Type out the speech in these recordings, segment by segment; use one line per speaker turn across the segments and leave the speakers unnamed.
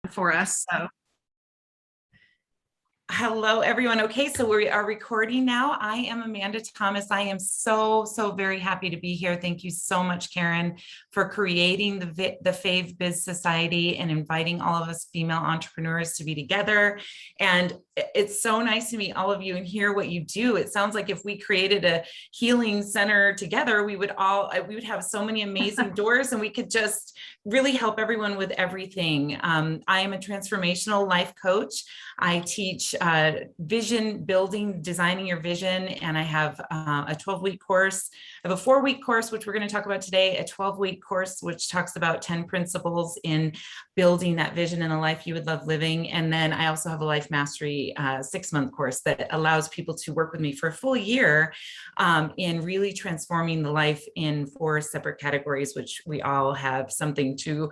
for us. So.
Hello, everyone. Okay, so we are recording now. I am Amanda Thomas. I am so very happy to be here. Thank you so much, Karen, for creating the Fave Biz Society and inviting all of us female entrepreneurs to be together. And it's so nice to meet all of you and hear what you do. It sounds like if we created a healing center together, we would have so many amazing doors, and we could just really help everyone with everything. I am a transformational life coach. I teach vision building, designing your vision, and I have a 12-week course. I have a 4-week course, which we're going to talk about today, a 12-week course, which talks about 10 principles in building that vision and a life you would love living. And then I also have a life mastery 6-month course that allows people to work with me for a full year in really transforming the life in 4 separate categories, which we all have something to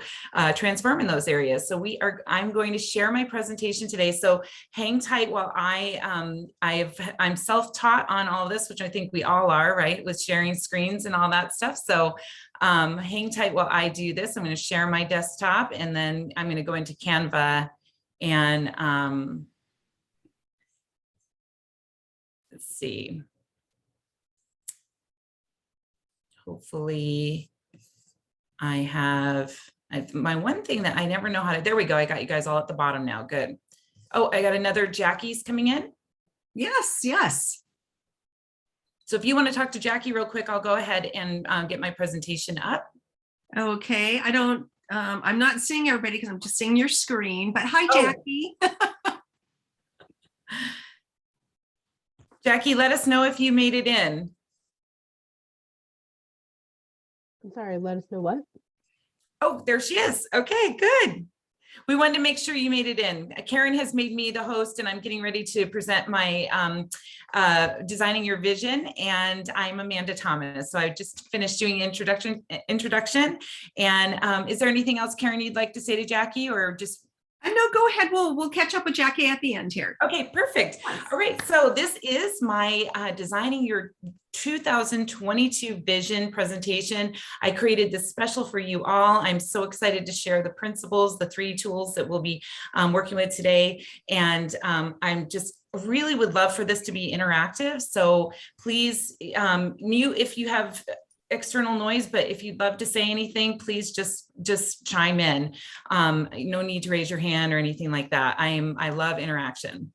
transform in those areas. So I'm going to share my presentation today. So hang tight while I'm self-taught on all of this, which I think we all are, right? With sharing screens and all that stuff. So hang tight while I do this. I'm going to share my desktop, and then I'm going to go into Canva and let's see. Hopefully I have my one thing that I never know how to, there we go. I got you guys all at the bottom now. Good. Oh, I got another Jackie's coming in.
Yes, yes.
So if you want to talk to Jackie real quick, I'll go ahead and get my presentation up.
Okay. I'm not seeing everybody because I'm just seeing your screen, but hi, Jackie.
Jackie, let us know if you made it in.
I'm sorry, let us know what?
Oh, there she is. Okay, good. We wanted to make sure you made it in. Karen has made me the host, and I'm getting ready to present my Designing Your Vision, and I'm Amanda Thomas. So I just finished doing introduction. And is there anything else, Karen, you'd like to say to Jackie, or just?
No, go ahead. We'll catch up with Jackie at the end here.
Okay, perfect. All right, so this is my Designing Your 2022 Vision presentation. I created this special for you all. I'm so excited to share the principles, the 3 tools that we'll be working with today. And I'm just really would love for this to be interactive. So please mute if you have external noise, but if you'd love to say anything, please just chime in. No need to raise your hand or anything like that. I love interaction.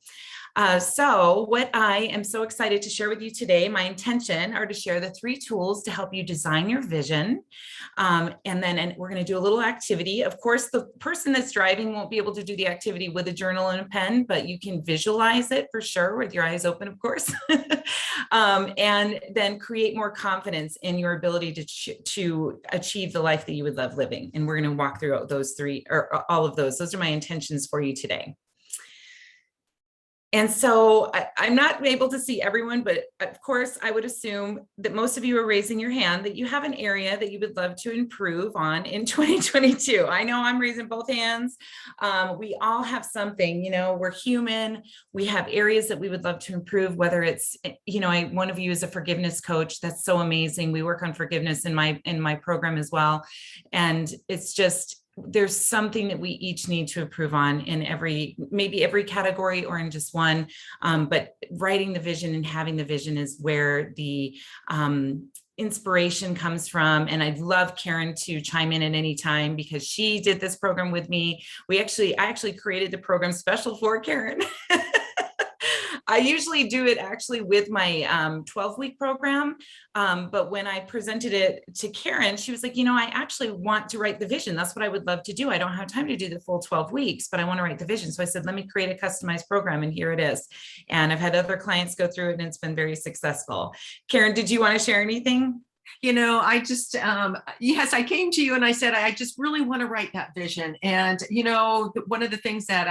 So what I am so excited to share with you today, my intention are to share the 3 tools to help you design your vision. And we're going to do a little activity. Of course, the person that's driving won't be able to do the activity with a journal and a pen, but you can visualize it for sure with your eyes open, of course. And then create more confidence in your ability to achieve the life that you would love living. And we're going to walk through those 3 or all of those. Those are my intentions for you today. And so I'm not able to see everyone, but of course, I would assume that most of you are raising your hand that you have an area that you would love to improve on in 2022. I know I'm raising both hands. We all have something, we're human. We have areas that we would love to improve, whether it's, one of you is a forgiveness coach. That's so amazing. We work on forgiveness in my program as well. And it's just, there's something that we each need to improve on in maybe every category or in just one. But writing the vision and having the vision is where the inspiration comes from. And I'd love Karen to chime in at any time because she did this program with me. I actually created the program special for Karen. I usually do it actually with my 12-week program. But when I presented it to Karen, she was like, I actually want to write the vision. That's what I would love to do. I don't have time to do the full 12 weeks, but I want to write the vision. So I said, let me create a customized program. And here it is. And I've had other clients go through it and it's been very successful. Karen, did you want to share anything?
I just, yes, I came to you and I said, I just really want to write that vision. And, one of the things that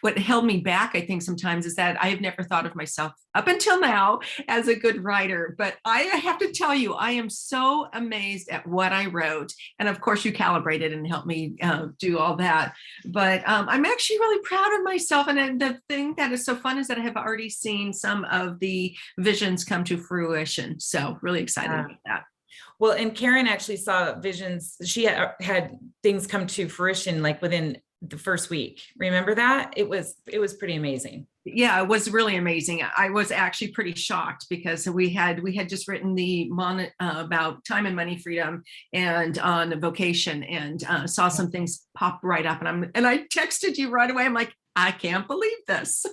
what held me back, I think sometimes is that I have never thought of myself up until now as a good writer, but I have to tell you, I am so amazed at what I wrote. And of course you calibrated and helped me do all that, but I'm actually really proud of myself. And the thing that is so fun is that I have already seen some of the visions come to fruition. So really excited about that.
Well, and Karen actually saw visions. She had things come to fruition like within the first week. Remember that? It was pretty amazing.
Yeah, it was really amazing. I was actually pretty shocked because we had just written the about time and money freedom and on vocation, and saw some things pop right up, and I texted you right away. I'm like, I can't believe this.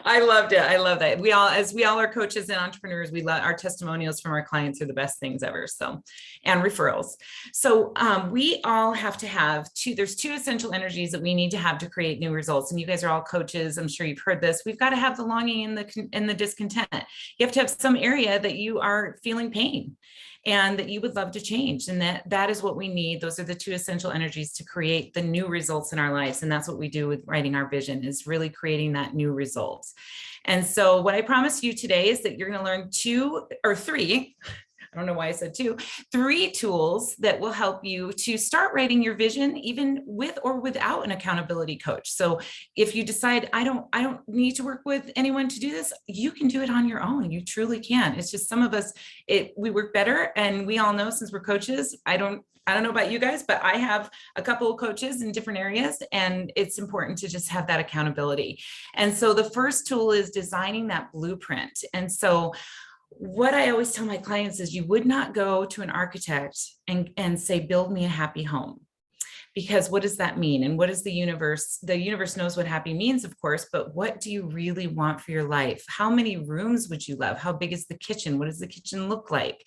I loved it. I love that. We all are coaches and entrepreneurs. We love our testimonials from our clients are the best things ever. So, and referrals. So we all have to have there's two essential energies that we need to have to create new results. And you guys are all coaches. I'm sure you've heard this. We've got to have the longing and the discontent. You have to have some area that you are feeling pain and that you would love to change. And that is what we need. Those are the two essential energies to create the new results in our lives. And that's what we do with writing our vision, is really creating that new result. And so what I promise you today is that you're going to learn 2 or 3, I don't know why I said 2, 3 tools that will help you to start writing your vision, even with or without an accountability coach. So if you decide, I don't need to work with anyone to do this, you can do it on your own. You truly can. It's just some of us, we work better. And we all know, since we're coaches, I don't know about you guys, but I have a couple of coaches in different areas, and it's important to just have that accountability. And so the first tool is designing that blueprint. And so what I always tell my clients is, you would not go to an architect and say, build me a happy home. Because what does that mean? And what is the universe? The universe knows what happy means, of course, but what do you really want for your life? How many rooms would you love? How big is the kitchen? What does the kitchen look like?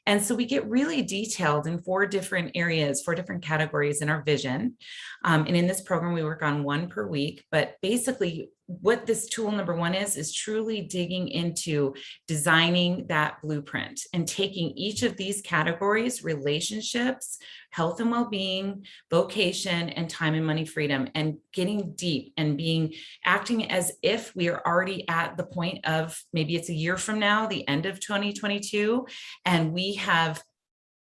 And so we get really detailed in 4 different areas, 4 different categories in our vision. And in this program, we work on 1 per week. But basically, what this tool number 1 is truly digging into designing that blueprint and taking each of these categories: relationships, health and well-being, vocation, and time and money freedom, and getting deep and acting as if we are already at the point of, maybe it's a year from now, the end of 2022, and we have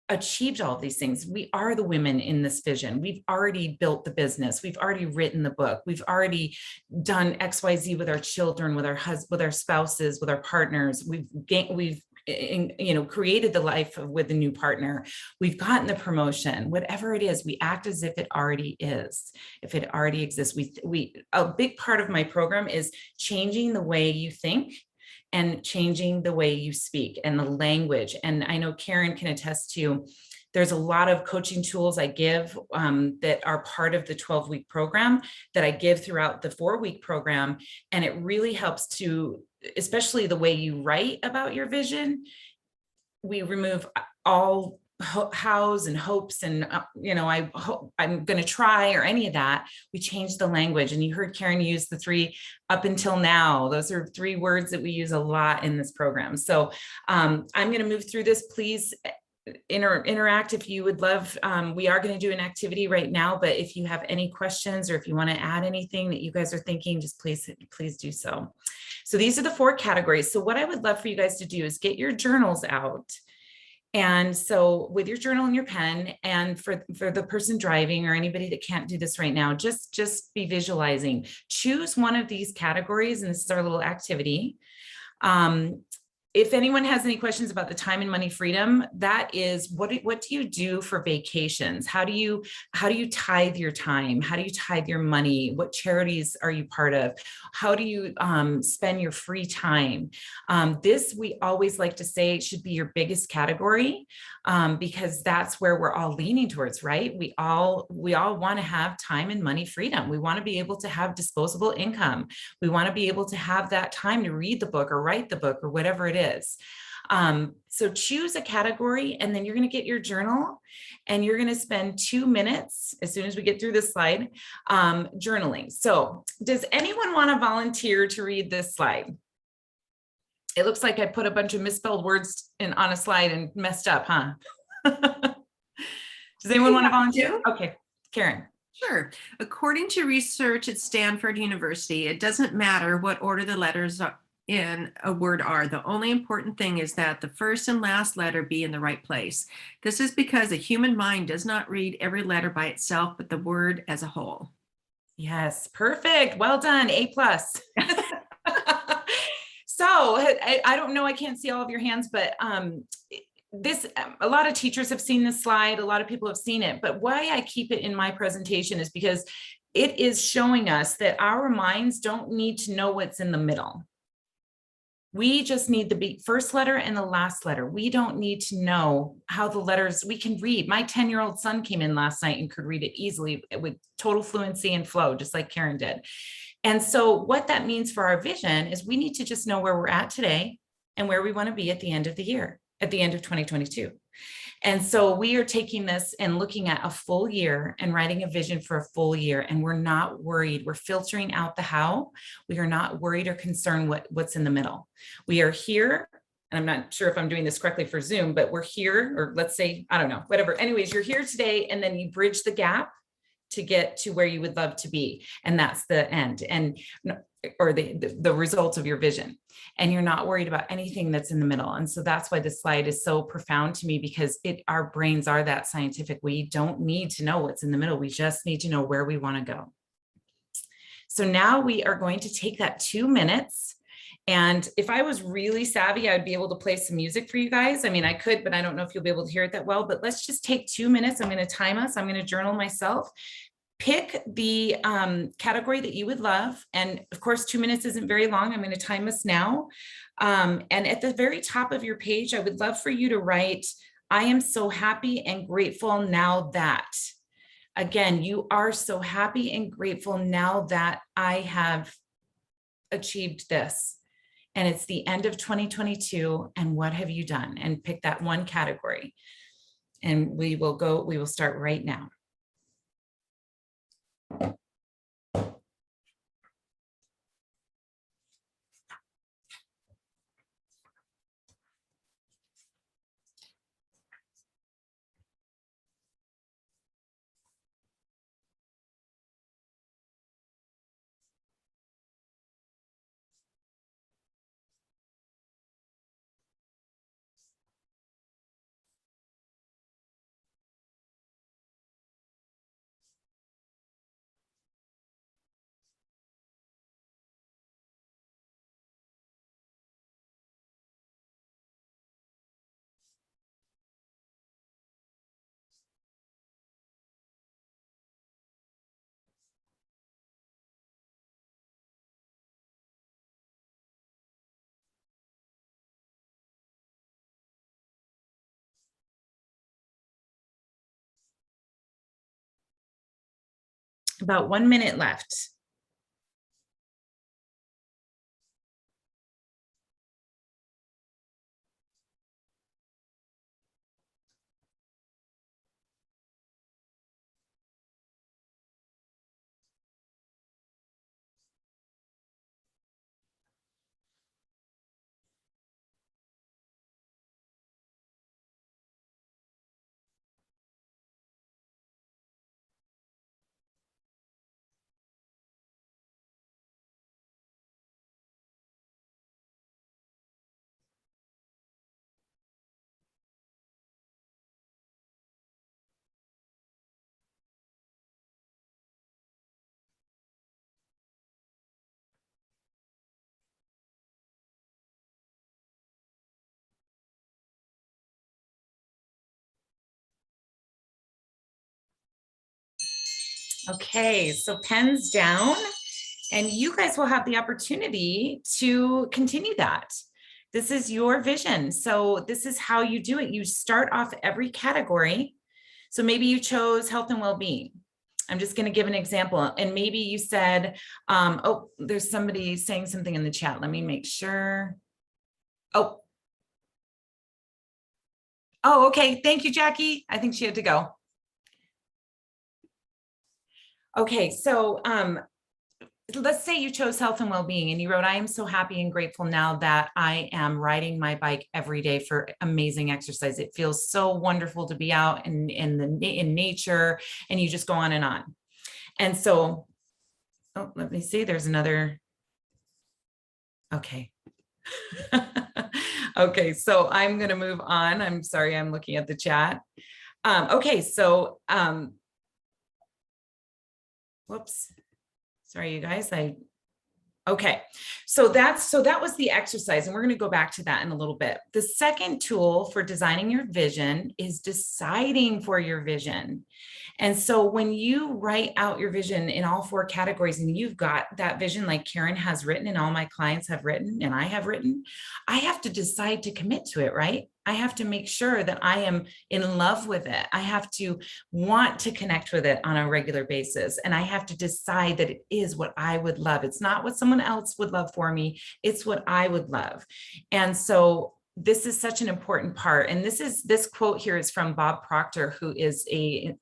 achieved all of these things. We are the women in this vision. We've already built the business. We've already written the book. We've already done XYZ with our children, with our husbands, with our spouses, with our partners. We've created the life with a new partner. We've gotten the promotion. Whatever it is, we act as if it already is, if it already exists. A big part of my program is changing the way you think and changing the way you speak and the language. And I know Karen can attest to, there's a lot of coaching tools I give that are part of the 12-week program that I give throughout the 4-week program. And it really helps to, especially the way you write about your vision. We remove all hows and hopes and, I'm going to try, or any of that. We change the language. And you heard Karen use the 3 up until now. Those are 3 words that we use a lot in this program. So I'm going to move through this. Please interact if you would love. We are going to do an activity right now, but if you have any questions or if you want to add anything that you guys are thinking, just please do so. So these are the 4 categories. So what I would love for you guys to do is get your journals out. And so with your journal and your pen, and for the person driving or anybody that can't do this right now, just be visualizing. Choose one of these categories, and this is our little activity. If anyone has any questions about the time and money freedom, that is, what do you do for vacations? How do you tithe your time? How do you tithe your money? What charities are you part of? How do you spend your free time? This, we always like to say, should be your biggest category, because that's where we're all leaning towards, right? We all want to have time and money freedom. We want to be able to have disposable income. We want to be able to have that time to read the book or write the book or whatever it is. So choose a category, and then you're going to get your journal, and you're going to spend 2 minutes as soon as we get through this slide, journaling. So does anyone want to volunteer to read this slide? It looks like I put a bunch of misspelled words on a slide and messed up, huh? Does anyone want to volunteer? Okay, Karen.
Sure. According to research at Stanford University, it doesn't matter what order the letters in a word are. The only important thing is that the first and last letter be in the right place. This is because the human mind does not read every letter by itself, but the word as a whole.
Yes, perfect. Well done. A+. So I don't know, I can't see all of your hands, but a lot of teachers have seen this slide, a lot of people have seen it, but why I keep it in my presentation is because it is showing us that our minds don't need to know what's in the middle. We just need the first letter and the last letter. We don't need to know how the letters, we can read. My 10-year-old son came in last night and could read it easily with total fluency and flow, just like Karen did. And so what that means for our vision is we need to just know where we're at today and where we want to be at the end of the year, at the end of 2022. And so we are taking this and looking at a full year and writing a vision for a full year. And we're not worried. We're filtering out the how. We are not worried or concerned what's in the middle. We are here. And I'm not sure if I'm doing this correctly for Zoom, but we're here, or let's say, I don't know, whatever. Anyways, you're here today, and then you bridge the gap to get to where you would love to be. And that's the end, and or the result of your vision. And you're not worried about anything that's in the middle. And so that's why this slide is so profound to me, because our brains are that scientific. We don't need to know what's in the middle. We just need to know where we want to go. So now we are going to take that 2 minutes. And if I was really savvy, I'd be able to play some music for you guys. I mean, I could, but I don't know if you'll be able to hear it that well, but let's just take 2 minutes. I'm going to time us. I'm going to journal myself. Pick the category that you would love. And of course, 2 minutes isn't very long. I'm going to time us now. And at the very top of your page, I would love for you to write, I am so happy and grateful now that. Again, you are so happy and grateful now that I have achieved this. And it's the end of 2022. And what have you done? And pick that one category. And we will start right now. About 1 minute left. Okay, so pens down, and you guys will have the opportunity to continue that. This is your vision. So this is how you do it. You start off every category. So maybe you chose health and well-being. I'm just going to give an example. And maybe you said, oh, there's somebody saying something in the chat. Let me make sure. Oh, okay. Thank you, Jackie. I think she had to go. Okay, so let's say you chose health and well-being and you wrote, I am so happy and grateful now that I am riding my bike every day for amazing exercise. It feels so wonderful to be out in nature, and you just go on and on. And so, oh, let me see, there's another. Okay. Okay, so I'm going to move on. I'm sorry, I'm looking at the chat. Okay, so, whoops. Sorry, you guys, Okay, so that was the exercise, and we're going to go back to that in a little bit. The second tool for designing your vision is deciding for your vision. And so when you write out your vision in all 4 categories, and you've got that vision like Karen has written and all my clients have written and I have written, I have to decide to commit to it, right? I have to make sure that I am in love with it. I have to want to connect with it on a regular basis. And I have to decide that it is what I would love. It's not what someone else would love for me. It's what I would love. And so this is such an important part. And this quote here is from Bob Proctor, who is a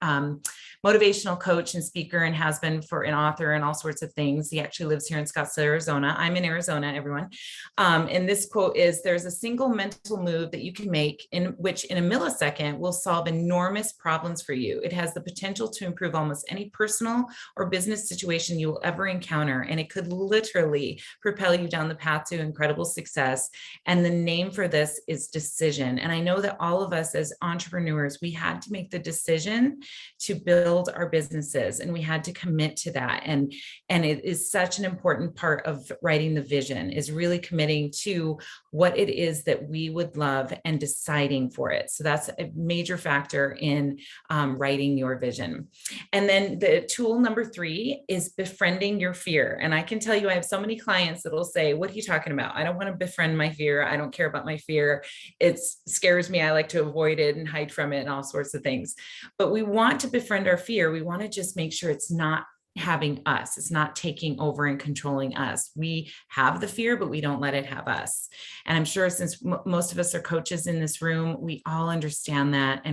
motivational coach and speaker and has been for an author and all sorts of things. He actually lives here in Scottsdale, Arizona. I'm in Arizona, everyone. And this quote is, there's a single mental move that you can make in which in a millisecond will solve enormous problems for you. It has the potential to improve almost any personal or business situation you will ever encounter. And it could literally propel you down the path to incredible success. And the name for this is decision. And I know that all of us as entrepreneurs, we had to make the decision to build our businesses, and we had to commit to that. And it is such an important part of writing the vision, is really committing to what it is that we would love and deciding for it. So that's a major factor in writing your vision. And then the tool number 3 is befriending your fear. And I can tell you, I have so many clients that will say, what are you talking about? I don't want to befriend my fear. I don't care about my fear. It scares me. I like to avoid it and hide from it and all sorts of things. But we want to befriend our fear. We want to just make sure it's not having us. It's not taking over and controlling us. We have the fear, but we don't let it have us. And I'm sure since most of us are coaches in this room, we all understand that,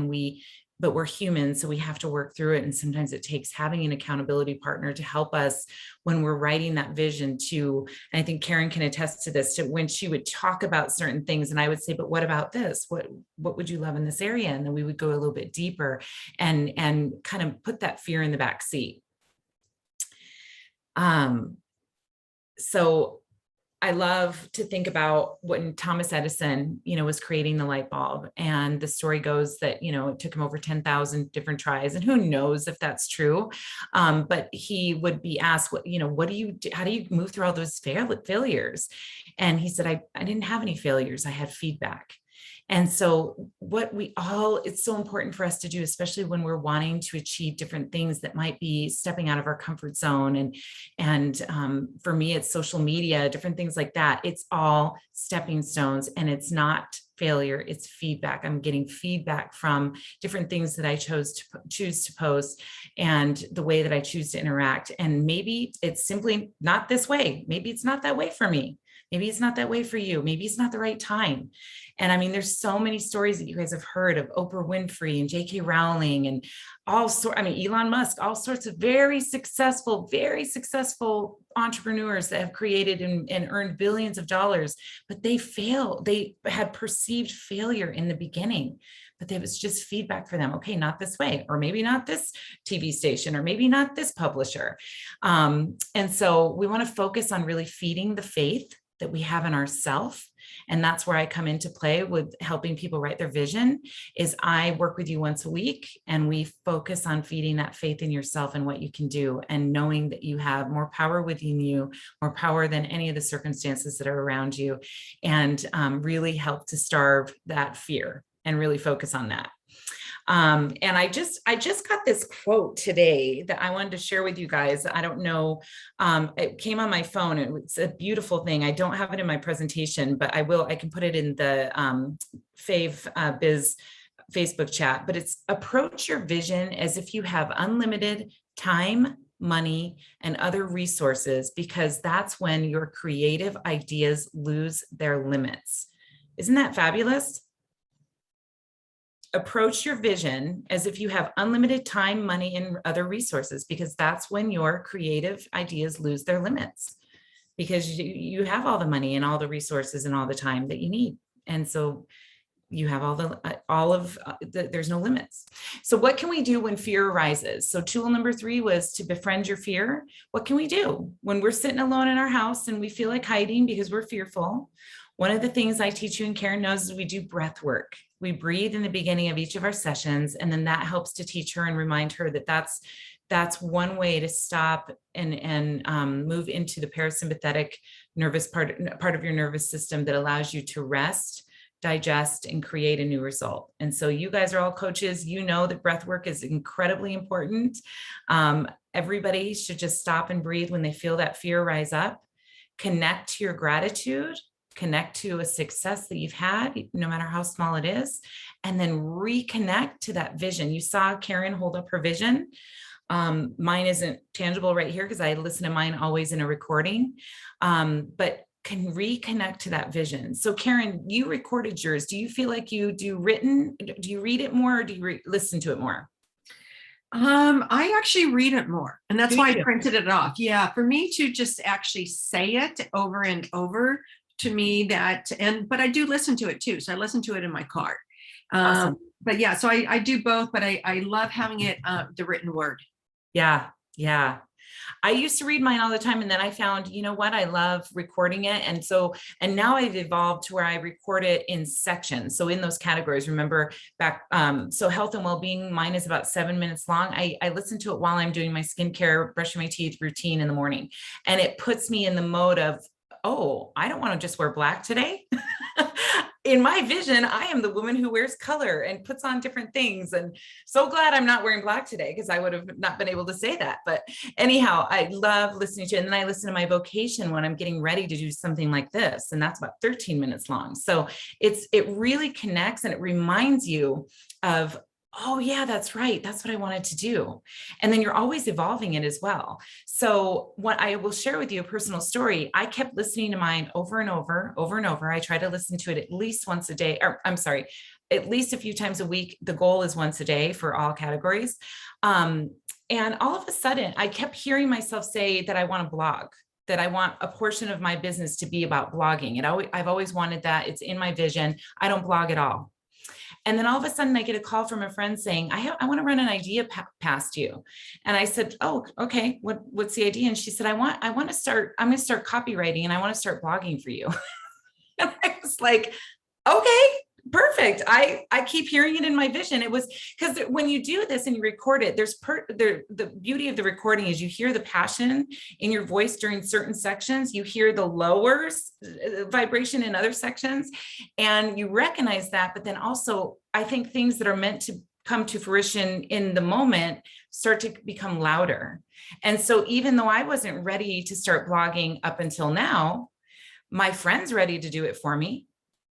but we're human, so we have to work through it. And sometimes it takes having an accountability partner to help us when we're writing that vision to, and I think Karen can attest to this, to when she would talk about certain things and I would say, but what about this? What would you love in this area? And then we would go a little bit deeper and kind of put that fear in the back seat. So I love to think about when Thomas Edison, was creating the light bulb, and the story goes that, it took him over 10,000 different tries, and who knows if that's true. But he would be asked, what do you do? How do you move through all those failures? And he said, I didn't have any failures. I had feedback. And so it's so important for us to do, especially when we're wanting to achieve different things that might be stepping out of our comfort zone. And for me, it's social media, different things like that. It's all stepping stones, and it's not failure, it's feedback. I'm getting feedback from different things that I choose to post and the way that I choose to interact. And maybe it's simply not this way. Maybe it's not that way for me. Maybe it's not that way for you. Maybe it's not the right time. And I mean, there's so many stories that you guys have heard of Oprah Winfrey and J.K. Rowling and Elon Musk, all sorts of very successful entrepreneurs that have created and earned billions of dollars, but they failed. They had perceived failure in the beginning, but there was just feedback for them. Okay, not this way, or maybe not this TV station, or maybe not this publisher. And so we want to focus on really feeding the faith that we have in ourselves. And that's where I come into play with helping people write their vision. Is I work with you once a week, and we focus on feeding that faith in yourself and what you can do, and knowing that you have more power within you, more power than any of the circumstances that are around you, and really help to starve that fear and really focus on that. And I just got this quote today that I wanted to share with you guys. I don't know. It came on my phone, and it's a beautiful thing. I don't have it in my presentation, but I can put it in the Fave Biz Facebook chat, but it's approach your vision as if you have unlimited time, money, and other resources, because that's when your creative ideas lose their limits. Isn't that fabulous? Approach your vision as if you have unlimited time, money, and other resources, because that's when your creative ideas lose their limits, because you have all the money and all the resources and all the time that you need. And so you have there's no limits. So what can we do when fear arises? So tool number 3 was to befriend your fear. What can we do when we're sitting alone in our house and we feel like hiding because we're fearful? One of the things I teach you, and Karen knows, is we do breath work. We breathe in the beginning of each of our sessions, and then that helps to teach her and remind her that that's that's one way to stop and move into the parasympathetic nervous part of your nervous system that allows you to rest, digest, and create a new result. And so you guys are all coaches. You know that breath work is incredibly important. Everybody should just stop and breathe when they feel that fear rise up. Connect to your gratitude, connect to a success that you've had, no matter how small it is, and then reconnect to that vision. You saw Karen hold up her vision. Mine isn't tangible right here because I listen to mine always in a recording, but can reconnect to that vision. So Karen, you recorded yours. Do you feel like you do written? Do you read it more or do you listen to it more?
I actually read it more, and that's
Do
why
you?
I printed it off. Yeah, for me to just actually say it over and over, to me but I do listen to it too. So I listen to it in my car.
Awesome.
But yeah, so I do both, but I love having it, the written word.
Yeah. Yeah. I used to read mine all the time. And then I found, you know what, I love recording it. And now I've evolved to where I record it in sections. So in those categories, remember back, so health and well-being, mine is about 7 minutes long. I listen to it while I'm doing my skincare, brushing my teeth routine in the morning. And it puts me in the mode of, oh, I don't want to just wear black today. In my vision, I am the woman who wears color and puts on different things. And so glad I'm not wearing black today because I would have not been able to say that. But anyhow, I love listening to it. And then I listen to my vocation when I'm getting ready to do something like this. And that's about 13 minutes long. So it really connects and it reminds you of, oh yeah, that's right. That's what I wanted to do. And then you're always evolving it as well. So what I will share with you a personal story, I kept listening to mine over and over and over. I try to listen to it at least once a day, or I'm sorry, at least a few times a week. The goal is once a day for all categories. And all of a sudden I kept hearing myself say that I want to blog, that I want a portion of my business to be about blogging. I've always wanted that. It's in my vision. I don't blog at all. And then all of a sudden I get a call from a friend saying, I want to run an idea past you. And I said, oh, okay. What's the idea? And she said, I'm going to start copywriting and I want to start blogging for you. And I was like, okay, perfect. I keep hearing it in my vision. It was because when you do this and you record it, the beauty of the recording is you hear the passion in your voice during certain sections. You hear the lower vibration in other sections and you recognize that. But then also I think things that are meant to come to fruition in the moment start to become louder. And so even though I wasn't ready to start blogging up until now, my friend's ready to do it for me.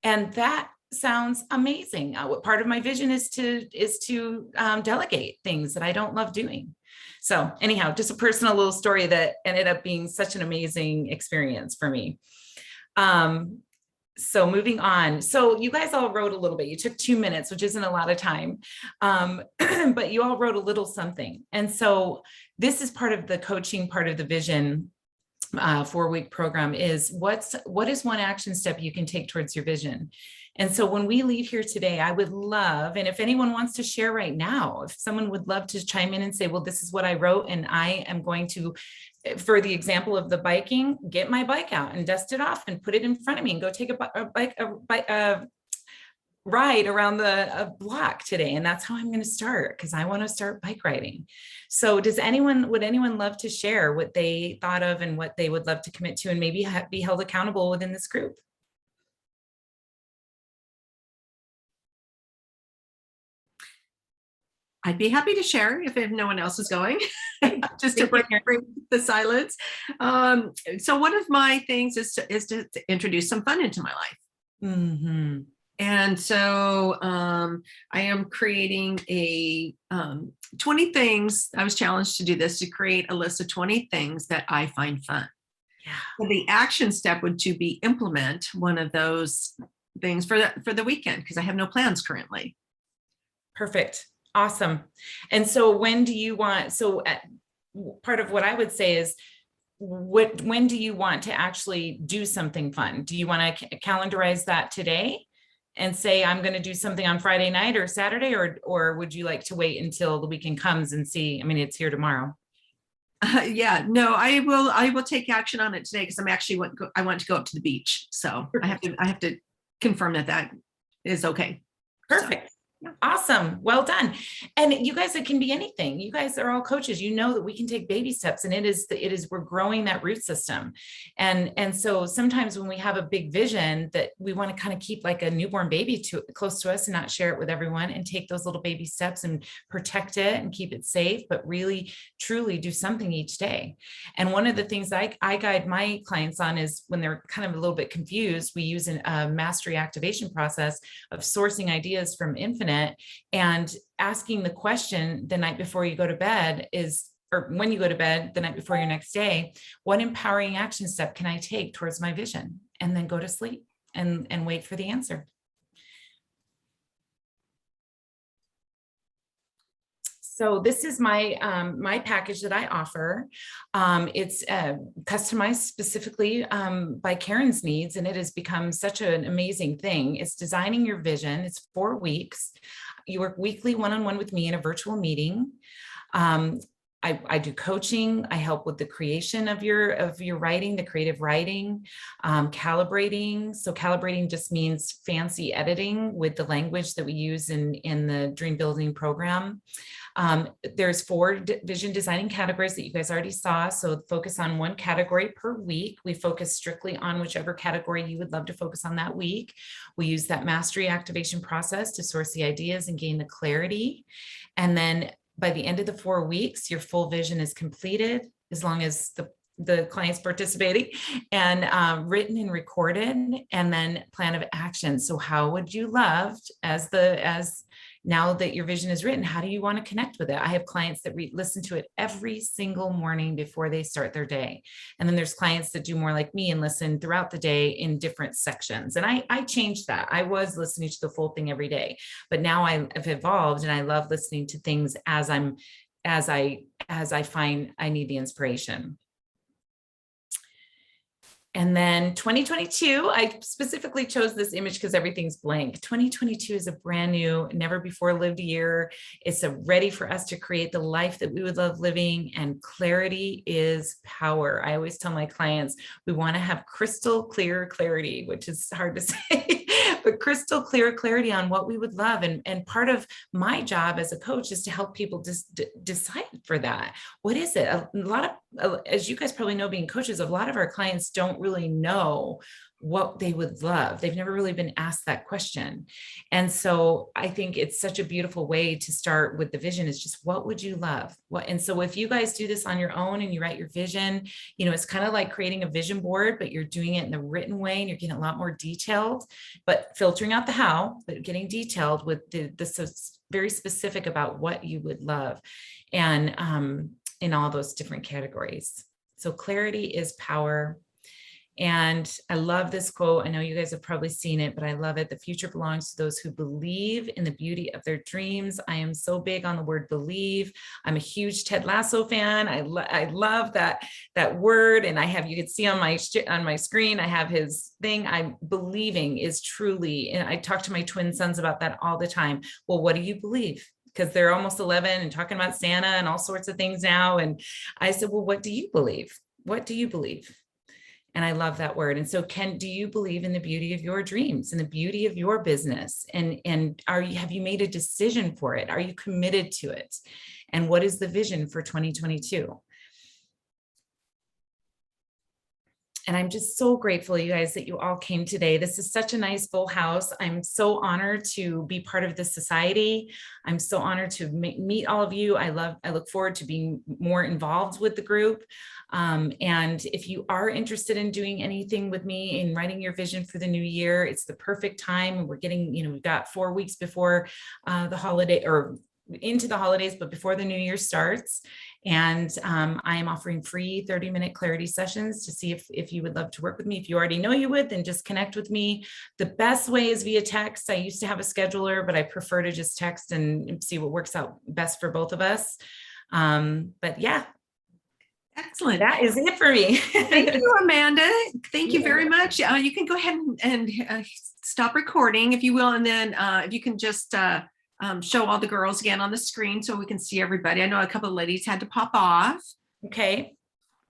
And that sounds amazing. What part of my vision is to delegate things that I don't love doing. So anyhow, just a personal little story that ended up being such an amazing experience for me. So moving on. So you guys all wrote a little bit. You took 2 minutes, which isn't a lot of time, but you all wrote a little something. And so this is part of the coaching part of the vision 4-week program is what is one action step you can take towards your vision? And so when we leave here today, I would love, and if anyone wants to share right now, if someone would love to chime in and say, well, this is what I wrote, and I am going to, for the example of the biking, get my bike out and dust it off and put it in front of me and go take a ride around the block today. And that's how I'm going to start because I want to start bike riding. So would anyone love to share what they thought of and what they would love to commit to and maybe be held accountable within this group?
I'd be happy to share if no one else is going, just to break the silence. So one of my things is to introduce some fun into my life.
Mm-hmm.
And so I am creating a 20 things. I was challenged to do this, to create a list of 20 things that I find fun.
Yeah.
So the action step would to be implement one of those things for the weekend because I have no plans currently.
Perfect. Awesome. And so when do you want, part of what I would say is, when do you want to actually do something fun? Do you want to calendarize that today and say, I'm going to do something on Friday night or Saturday, or would you like to wait until the weekend comes and see? I mean, it's here tomorrow.
Yeah, no, I will take action on it today because I want to go up to the beach. So I have to confirm that is okay.
Perfect. Awesome. Well done. And you guys, it can be anything. You guys are all coaches. You know that we can take baby steps, and we're growing that root system. And so sometimes when we have a big vision that we want to kind of keep like a newborn baby close to us and not share it with everyone, and take those little baby steps and protect it and keep it safe, but really truly do something each day. And one of the things I guide my clients on is when they're kind of a little bit confused, we use a mastery activation process of sourcing ideas from infinite and asking the question the night before you go to bed or when you go to bed the night before your next day, what empowering action step can I take towards my vision? And then go to sleep and wait for the answer. So this is my my package that I offer. It's customized specifically by Karen's needs, and it has become such an amazing thing. It's designing your vision. It's 4 weeks. You work weekly one-on-one with me in a virtual meeting. I do coaching. I help with the creation of your writing, the creative writing, calibrating. So calibrating just means fancy editing with the language that we use in the dream building program. There's 4 vision designing categories that you guys already saw. So focus on 1 category per week. We focus strictly on whichever category you would love to focus on that week. We use that mastery activation process to source the ideas and gain the clarity. And then by the end of the 4 weeks, your full vision is completed, as long as the client's participating, and written and recorded, and then plan of action. So how would you love, as now that your vision is written, how do you want to connect with it? I have clients that listen to it every single morning before they start their day. And then there's clients that do more like me and listen throughout the day in different sections. And I changed that. I was listening to the full thing every day, but now I have evolved, and I love listening to things as I find I need the inspiration. And then 2022, I specifically chose this image because everything's blank. 2022 is a brand new, never before lived year. It's ready for us to create the life that we would love living, and clarity is power. I always tell my clients, we want to have crystal clear clarity, which is hard to say, but crystal clear clarity on what we would love. And part of my job as a coach is to help people just decide for that. What is it? A lot of, as you guys probably know, being coaches, a lot of our clients don't really know what they would love. They've never really been asked that question. And so I think it's such a beautiful way to start with the vision, is just, what would you love? And so if you guys do this on your own and you write your vision, it's kind of like creating a vision board, but you're doing it in the written way, and you're getting a lot more detailed, but filtering out the how, but getting detailed with the very specific about what you would love, and in all those different categories. So clarity is power. And I love this quote. I know you guys have probably seen it, but I love it. The future belongs to those who believe in the beauty of their dreams. I am so big on the word believe. I'm a huge Ted Lasso fan. I love that word. And you can see on my screen, I have his thing. I'm believing is truly, and I talk to my twin sons about that all the time. Well, what do you believe? Because they're almost 11 and talking about Santa and all sorts of things now. And I said, well, what do you believe? What do you believe? And I love that word. And so do you believe in the beauty of your dreams and the beauty of your business? And have you made a decision for it? Are you committed to it? And what is the vision for 2022? And I'm just so grateful, you guys, that you all came today. This is such a nice full house. I'm so honored to be part of this society. I'm so honored to meet all of you. I look forward to being more involved with the group. And if you are interested in doing anything with me in writing your vision for the new year, it's the perfect time. We're getting, we've got 4 weeks before the holiday, or into the holidays, but before the new year starts. And I am offering free 30-minute clarity sessions to see if you would love to work with me. If you already know you would, then just connect with me. The best way is via text. I used to have a scheduler, but I prefer to just text and see what works out best for both of us. But yeah.
Excellent.
That is it for me.
Thank you, Amanda. Thank you very much. You can go ahead and stop recording, if you will. And then if you can just show all the girls again on the screen so we can see everybody. I know a couple of ladies had to pop off.
Okay.